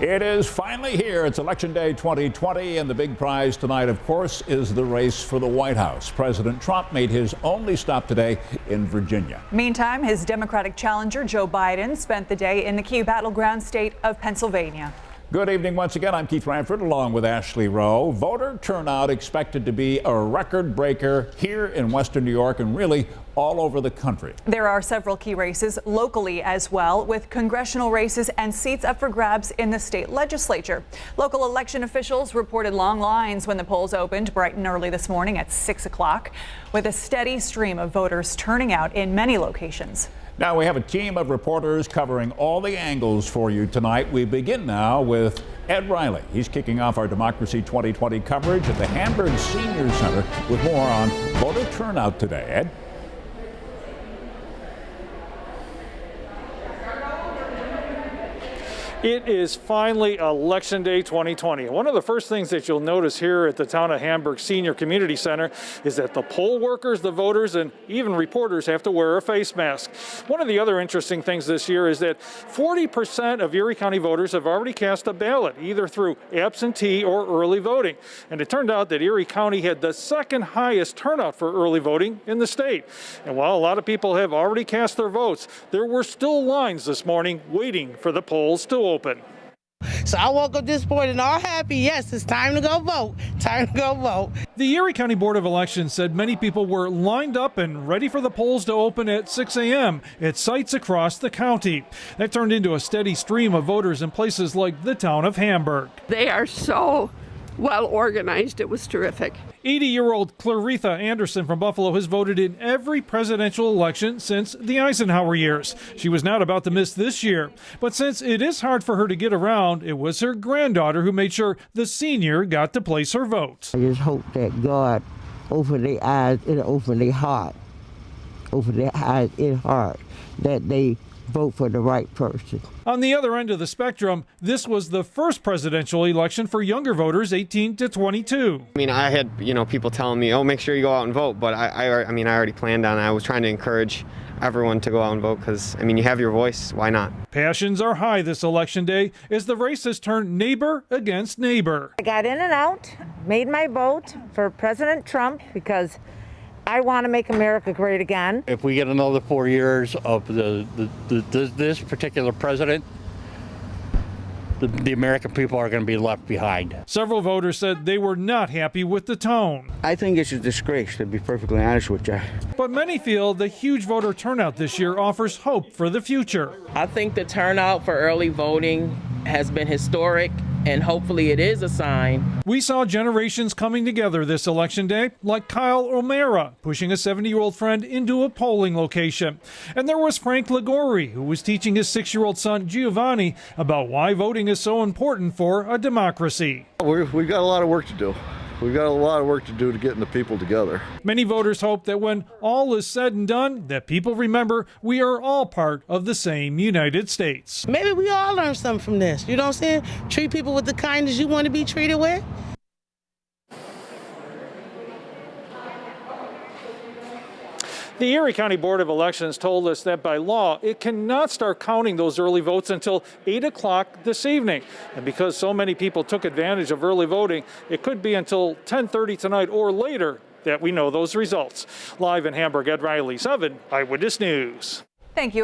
It is finally here. It's Election Day 2020, and the big prize tonight, of course, is the race for the White House. President Trump made his only stop today in Virginia. Meantime, his Democratic challenger, Joe Biden, spent the day in the key battleground state of Pennsylvania. Good evening once again. I'm Keith Ranford along with Ashley Rowe. Voter turnout expected to be a record breaker here in Western New York and really all over the country. There are several key races locally as well, with congressional races and seats up for grabs in the state legislature. Local election officials reported long lines when the polls opened bright and early this morning at 6 o'clock, with a steady stream of voters turning out in many locations. Now we have a team of reporters covering all the angles for you tonight. We begin now with Ed Riley. He's kicking off our Democracy 2020 coverage at the Hamburg Senior Center with more on voter turnout today. Ed? It is finally Election Day 2020. One of the first things that you'll notice here at the town of Hamburg Senior Community Center is that the poll workers, the voters, and even reporters have to wear a face mask. One of the other interesting things this year is that 40% of Erie County voters have already cast a ballot, either through absentee or early voting. And it turned out that Erie County had the second highest turnout for early voting in the state. And while a lot of people have already cast their votes, there were still lines this morning waiting for the polls to open. So I woke up this morning all happy. Yes, it's time to go vote. Time to go vote. The Erie County Board of Elections said many people were lined up and ready for the polls to open at 6 a.m. at sites across the county. That turned into a steady stream of voters in places like the town of Hamburg. They are so well organized. It was terrific. 80-year-old Claretha Anderson from Buffalo has voted in every presidential election since the Eisenhower years. She was not about to miss this year. But since it is hard for her to get around, it was her granddaughter who made sure the senior got to place her vote. I just hope that God open their eyes and open their heart, that they vote for the right person. On the other end of the spectrum, this was the first presidential election for younger voters 18 to 22. I mean, I had, people telling me, oh, make sure you go out and vote. But I already planned on it. I was trying to encourage everyone to go out and vote because, you have your voice. Why not? Passions are high this election day as the race has turned neighbor against neighbor. I got in and out, made my vote for President Trump because I want to make America great again. If we get another 4 years of this particular president, the American people are going to be left behind. Several voters said they were not happy with the tone. I think it's a disgrace, to be perfectly honest with you. But many feel the huge voter turnout this year offers hope for the future. I think the turnout for early voting has been historic, and hopefully it is a sign. We saw generations coming together this election day, like Kyle O'Mara pushing a 70-year-old friend into a polling location. And there was Frank Ligori, who was teaching his 6-year-old son Giovanni about why voting is so important for a democracy. We've got a lot of work to do. We've got a lot of work to do to getting the people together. Many voters hope that when all is said and done, that people remember we are all part of the same United States. Maybe we all learn something from this. You know what I'm saying? Treat people with the kindness you want to be treated with. The Erie County Board of Elections told us that by law, it cannot start counting those early votes until 8 o'clock this evening. And because so many people took advantage of early voting, it could be until 10:30 tonight or later that we know those results. Live in Hamburg, Ed Riley, 7 Eyewitness News. Thank you.